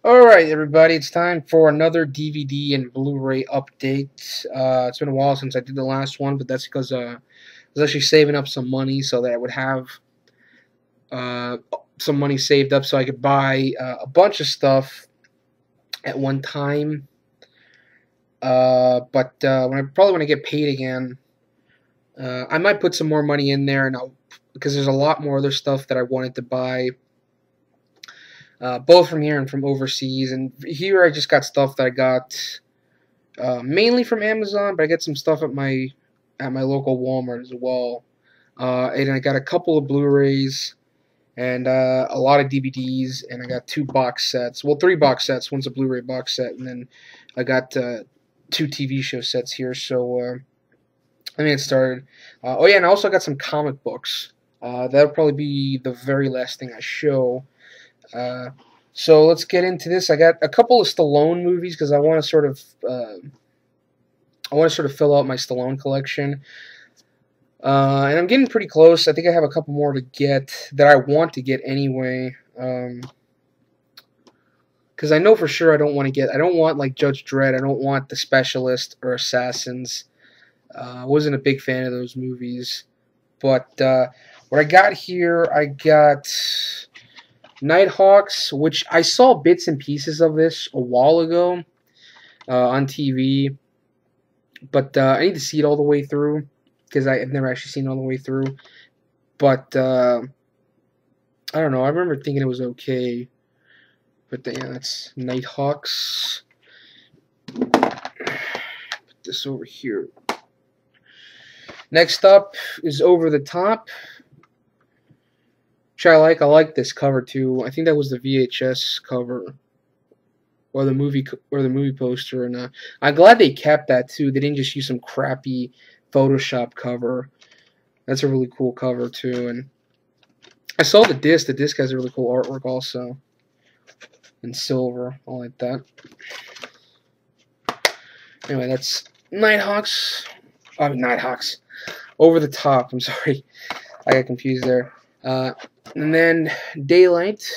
Alright, everybody, it's time for another DVD and Blu-ray update. It's been a while since I did the last one, but that's because I was actually saving up some money so that I would have uh, some money saved up so I could buy a bunch of stuff at one time. But when I get paid again, I might put some more money in there, and because there's a lot more other stuff that I wanted to buy. Both from here and from overseas. And here I just got stuff that I got mainly from Amazon, but I got some stuff at my local Walmart as well. And I got a couple of Blu-rays and a lot of DVDs, and I got two box sets. Well, three box sets. One's a Blu-ray box set, and then I got two TV show sets here. So let me get started. Oh yeah, and I also got some comic books. That'll probably be the very last thing I show. Uh, so let's get into this. I got a couple of Stallone movies because I want to sort of fill out my Stallone collection. And I'm getting pretty close. I think I have a couple more to get that I want to get anyway. Because I know for sure I don't want like Judge Dredd. I don't want The Specialist or Assassins. I wasn't a big fan of those movies. But what I got here, I got Nighthawks, which I saw bits and pieces of this a while ago on TV, but I need to see it all the way through because I've never actually seen it all the way through. But I don't know. I remember thinking it was okay. But yeah, that's Nighthawks. Put this over here. Next up is Over the Top. Which I like. I like this cover too. I think that was the VHS cover, or the movie poster, and I'm glad they kept that too. They didn't just use some crappy Photoshop cover. That's a really cool cover too. And I saw the disc. The disc has a really cool artwork also, in silver. I like that. Anyway, that's Nighthawks. Nighthawks. Over the Top. I'm sorry, I got confused there. And then Daylight,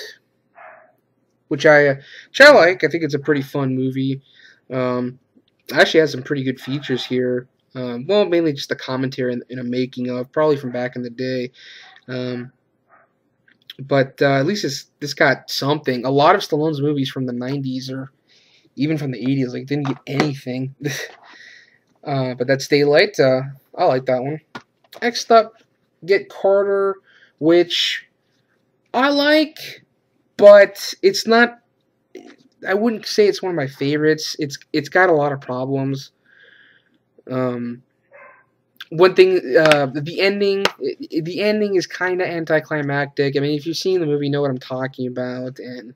which I like. I think it's a pretty fun movie. Actually has some pretty good features here. Well, mainly just the commentary and a making of, probably from back in the day. But at least this got something. A lot of Stallone's movies from the 90s or even from the 80s didn't get anything. But that's Daylight. I like that one. Next up, Get Carter, which I like, but it's not. I wouldn't say it's one of my favorites. It's got a lot of problems. One thing, the ending. The ending is kind of anticlimactic. I mean, if you've seen the movie, you know what I'm talking about. And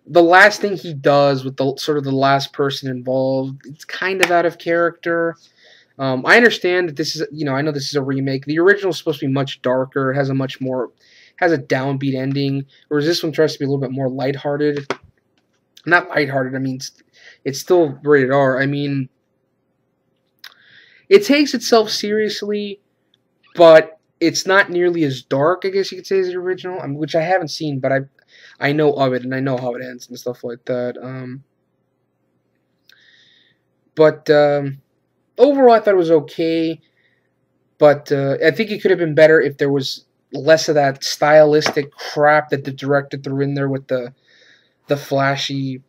the last thing he does with the last person involved, it's kind of out of character. I understand that this is, I know this is a remake. The original is supposed to be much darker. It has has a downbeat ending, whereas this one tries to be a little bit more lighthearted. Not lighthearted. I mean, it's still rated R. I mean, it takes itself seriously, but it's not nearly as dark, I guess you could say, as the original, which I haven't seen, but I know of it and I know how it ends and stuff like that. Overall, I thought it was okay, but I think it could have been better if there was less of that stylistic crap that the director threw in there with the flashy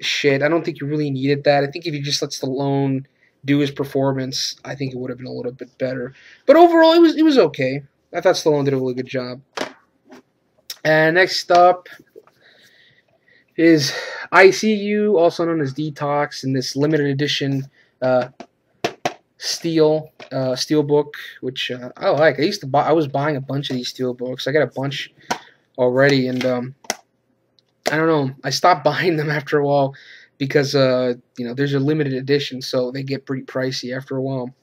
shit. I don't think you really needed that. I think if you just let Stallone do his performance, I think it would have been a little bit better. But overall, it was okay. I thought Stallone did a really good job. And next up is ICU, also known as Detox, in this limited edition Steelbook, which I like. I was buying a bunch of these Steelbooks. I got a bunch already, and I don't know. I stopped buying them after a while because there's a limited edition, so they get pretty pricey after a while.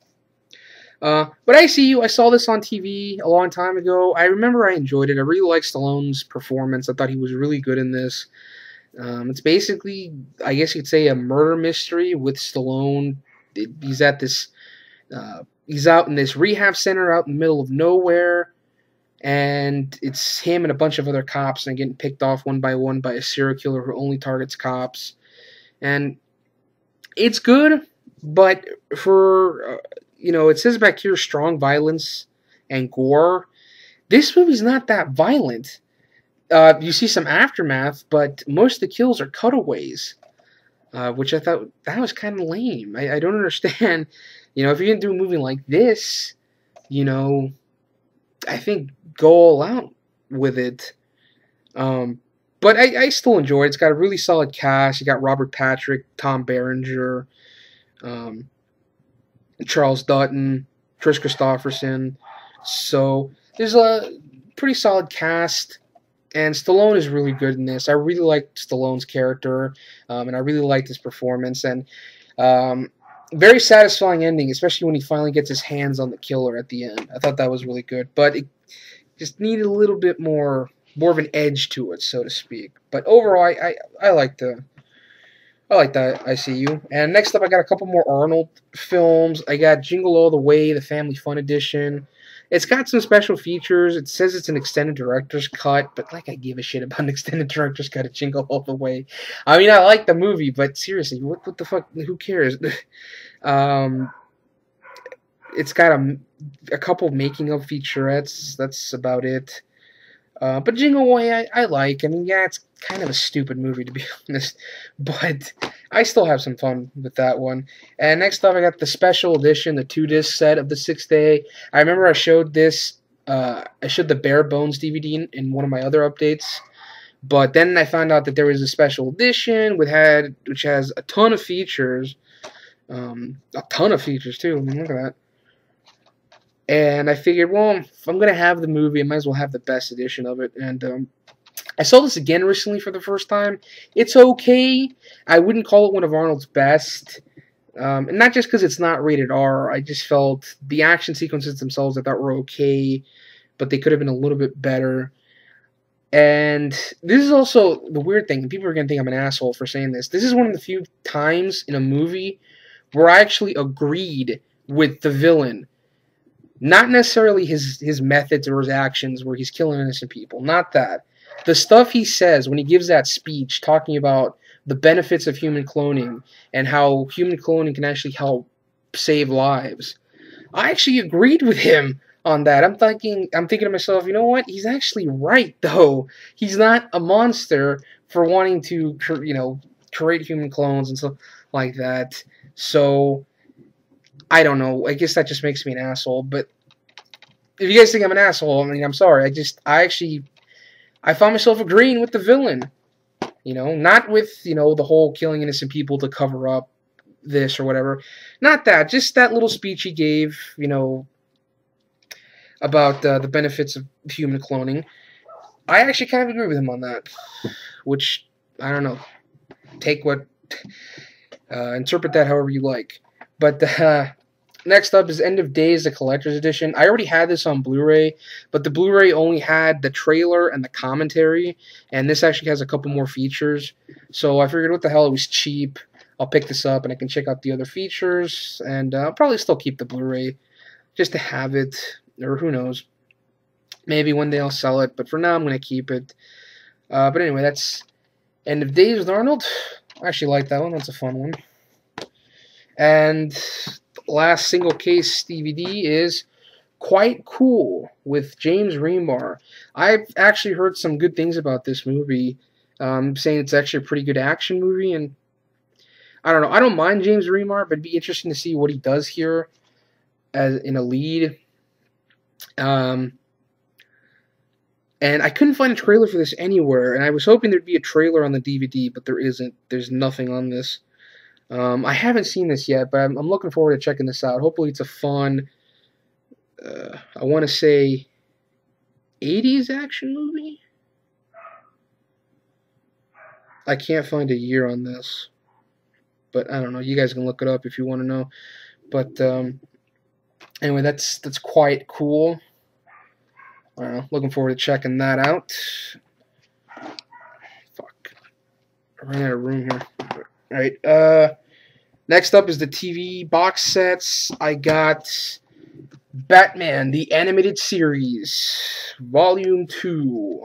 But ICU, I saw this on TV a long time ago. I remember I enjoyed it. I really liked Stallone's performance. I thought he was really good in this. It's basically, I guess you could say, a murder mystery with Stallone. He's out in this rehab center out in the middle of nowhere, and it's him and a bunch of other cops, and getting picked off one by one by a serial killer who only targets cops. And it's good, but for it says back here strong violence and gore. This movie's not that violent. You see some aftermath, but most of the kills are cutaways, which I thought that was kind of lame. I don't understand. If you're gonna do a movie like this, I think go all out with it. But I still enjoy it. It's got a really solid cast. You got Robert Patrick, Tom Berenger, Charles Dutton, Kris Kristofferson. So there's a pretty solid cast, and Stallone is really good in this. I really liked Stallone's character, and I really liked his performance, and very satisfying ending, especially when he finally gets his hands on the killer at the end. I thought that was really good, but it just needed a little bit more of an edge to it, so to speak. But overall, I like that I See You. And next up, I got a couple more Arnold films. I got Jingle All the Way, the Family Fun Edition. It's got some special features. It says it's an extended director's cut, but I give a shit about an extended director's cut of Jingle All the Way. I mean, I like the movie, but seriously, what the fuck? Who cares? It's got a couple making of featurettes. That's about it. But Jingle Way, I like. I mean, yeah, it's kind of a stupid movie, to be honest. But I still have some fun with that one. And next up, I got the special edition, the 2-disc set of The Sixth Day. I remember I showed this. I showed the Bare Bones DVD in one of my other updates. But then I found out that there was a special edition which has a ton of features. A ton of features, too. I mean, look at that. And I figured, well, if I'm going to have the movie, I might as well have the best edition of it. And I saw this again recently for the first time. It's okay. I wouldn't call it one of Arnold's best. And not just because it's not rated R. I just felt the action sequences themselves I thought were okay, but they could have been a little bit better. And this is also the weird thing. People are going to think I'm an asshole for saying this. This is one of the few times in a movie where I actually agreed with the villain. Not necessarily his methods or his actions where he's killing innocent people. Not that. The stuff he says when he gives that speech talking about the benefits of human cloning and how human cloning can actually help save lives. I actually agreed with him on that. I'm thinking to myself, you know what? He's actually right, though. He's not a monster for wanting to, create human clones and stuff like that. So I don't know. I guess that just makes me an asshole. But if you guys think I'm an asshole, I mean, I'm sorry. I found myself agreeing with the villain. Not with, the whole killing innocent people to cover up this or whatever. Not that. Just that little speech he gave, about the benefits of human cloning. I actually kind of agree with him on that. Which, I don't know. Interpret that however you like. But next up is End of Days, the collector's edition. I already had this on Blu-ray, but the Blu-ray only had the trailer and the commentary, and this actually has a couple more features. So I figured, what the hell, it was cheap. I'll pick this up, and I can check out the other features, and I'll probably still keep the Blu-ray just to have it, or who knows. Maybe one day I'll sell it, but for now I'm going to keep it. But anyway, that's End of Days with Arnold. I actually like that one. That's a fun one. And last single case DVD is Quite Cool with James Remar. I've actually heard some good things about this movie, saying it's actually a pretty good action movie, and I don't know. I don't mind James Remar, but it'd be interesting to see what he does here as in a lead. And I couldn't find a trailer for this anywhere, and I was hoping there'd be a trailer on the DVD, but there isn't. There's nothing on this. I haven't seen this yet, but I'm looking forward to checking this out. Hopefully it's a fun, I want to say, 80s action movie? I can't find a year on this, but I don't know. You guys can look it up if you want to know. But anyway, that's Quite Cool. I don't know. Looking forward to checking that out. Fuck. I ran out of room here. Alright, next up is the TV box sets. I got Batman, the Animated Series, Volume 2.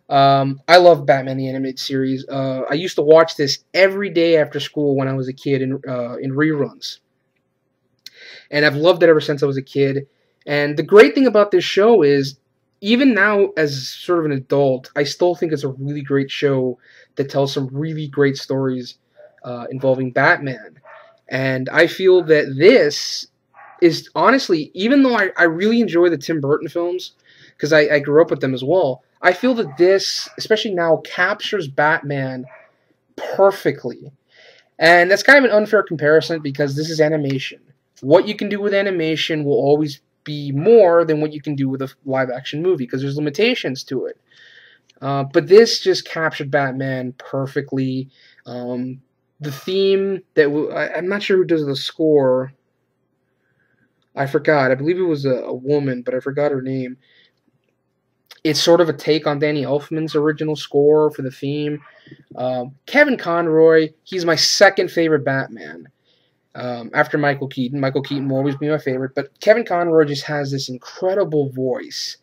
I love Batman the Animated Series. I used to watch this every day after school when I was a kid in reruns, and I've loved it ever since I was a kid. And the great thing about this show is, even now as sort of an adult, I still think it's a really great show that tells some really great stories involving Batman. And I feel that this is honestly, even though I really enjoy the Tim Burton films, because I grew up with them as well, I feel that this, especially now, captures Batman perfectly. And that's kind of an unfair comparison because this is animation. What you can do with animation will always be more than what you can do with a live action movie because there's limitations to it. But this just captured Batman perfectly. The theme that I'm not sure who does the score. I forgot. I believe it was a woman, but I forgot her name. It's sort of a take on Danny Elfman's original score for the theme. Kevin Conroy, he's my second favorite Batman. After Michael Keaton. Michael Keaton will always be my favorite, but Kevin Conroy just has this incredible voice.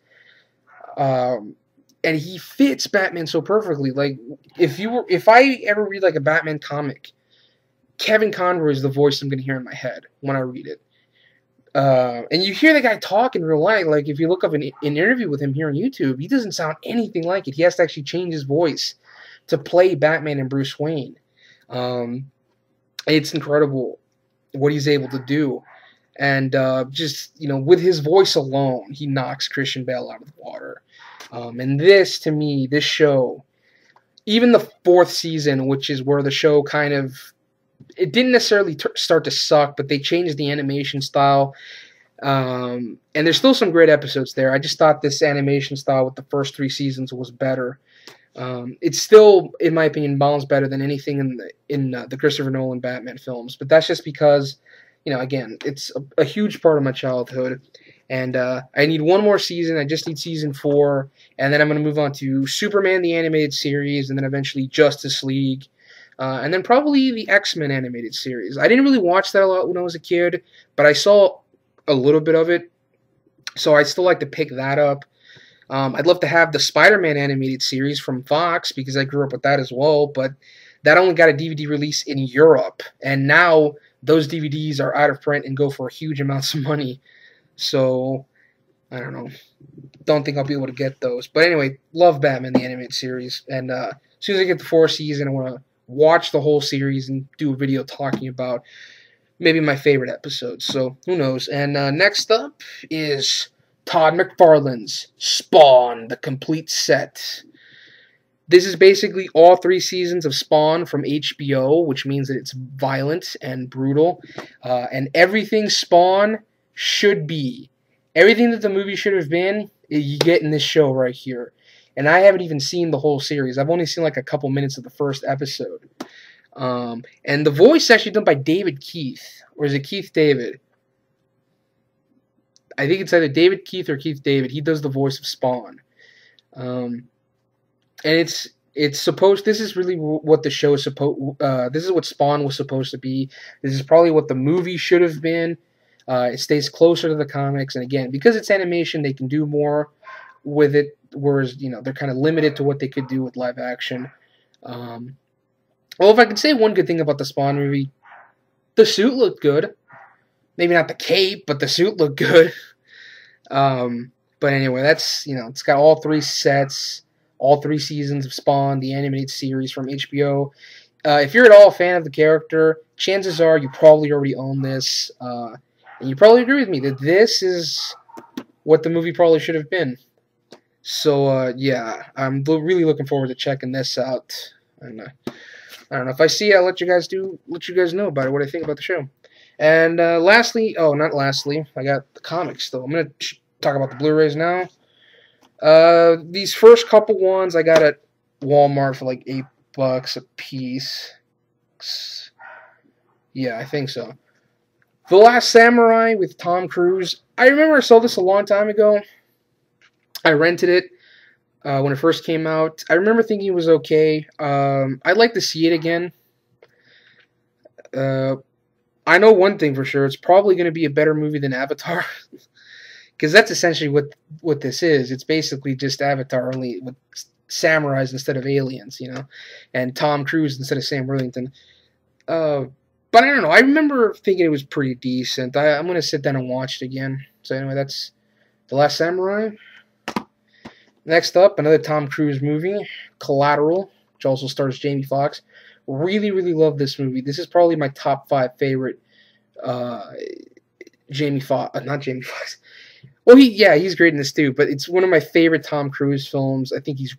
And he fits Batman so perfectly. Like, if I ever read like a Batman comic, Kevin Conroy is the voice I'm going to hear in my head when I read it. And you hear the guy talk in real life. Like, if you look up an interview with him here on YouTube, he doesn't sound anything like it. He has to actually change his voice to play Batman and Bruce Wayne. It's incredible what he's able to do. And just, with his voice alone, he knocks Christian Bale out of the water. And this, to me, this show, even the fourth season, which is where the show kind of, it didn't necessarily start to suck, but they changed the animation style. And there's still some great episodes there. I just thought this animation style with the first 3 seasons was better. It's still, in my opinion, miles better than anything in the Christopher Nolan Batman films. But that's just because, again, it's a huge part of my childhood. And I need one more season. I just need season 4. And then I'm going to move on to Superman, the animated series, and then eventually Justice League. And then probably the X-Men animated series. I didn't really watch that a lot when I was a kid, but I saw a little bit of it. So I'd still like to pick that up. I'd love to have the Spider-Man animated series from Fox because I grew up with that as well, but that only got a DVD release in Europe. And now those DVDs are out of print and go for huge amounts of money. So, I don't know. Don't think I'll be able to get those. But anyway, love Batman, the animated series. And as soon as I get the 4th season, I want to watch the whole series and do a video talking about maybe my favorite episodes. So, who knows. And next up is Todd McFarlane's Spawn, the complete set. This is basically all 3 seasons of Spawn from HBO, which means that it's violent and brutal. And everything Spawn should be. Everything that the movie should have been, you get in this show right here. And I haven't even seen the whole series. I've only seen like a couple minutes of the first episode. And the voice is actually done by David Keith. Or is it Keith David? I think it's either David Keith or Keith David. He does the voice of Spawn. And it's supposed, this is really what the show is supposed, this is what Spawn was supposed to be. This is probably what the movie should have been. It stays closer to the comics, and again, because it's animation, they can do more with it, whereas, they're kind of limited to what they could do with live action. Well, if I could say one good thing about the Spawn movie, the suit looked good. Maybe not the cape, but the suit looked good. But anyway, that's, it's got all 3 sets, all 3 seasons of Spawn, the animated series from HBO. If you're at all a fan of the character, chances are you probably already own this. And you probably agree with me that this is what the movie probably should have been. So, yeah, I'm really looking forward to checking this out. And I don't know, if I see it, I'll let you guys know about it, what I think about the show. And lastly, not lastly, I got the comics still. I'm going to talk about the Blu-rays now. These first couple ones I got at Walmart for like $8 a piece. Yeah, I think so. The Last Samurai with Tom Cruise. I remember I saw this a long time ago. I rented it when it first came out. I remember thinking it was okay. I'd like to see it again. I know one thing for sure. It's probably going to be a better movie than Avatar. Because that's essentially what this is. It's basically just Avatar, only with samurais instead of aliens, and Tom Cruise instead of Sam Worthington. Uh, but I don't know. I remember thinking it was pretty decent. I'm going to sit down and watch it again. So anyway, that's The Last Samurai. Next up, another Tom Cruise movie, Collateral, which also stars Jamie Foxx. Really, really love this movie. This is probably my top 5 favorite Jamie Foxx, not Jamie Foxx. Well, he's great in this too, but it's one of my favorite Tom Cruise films. I think he's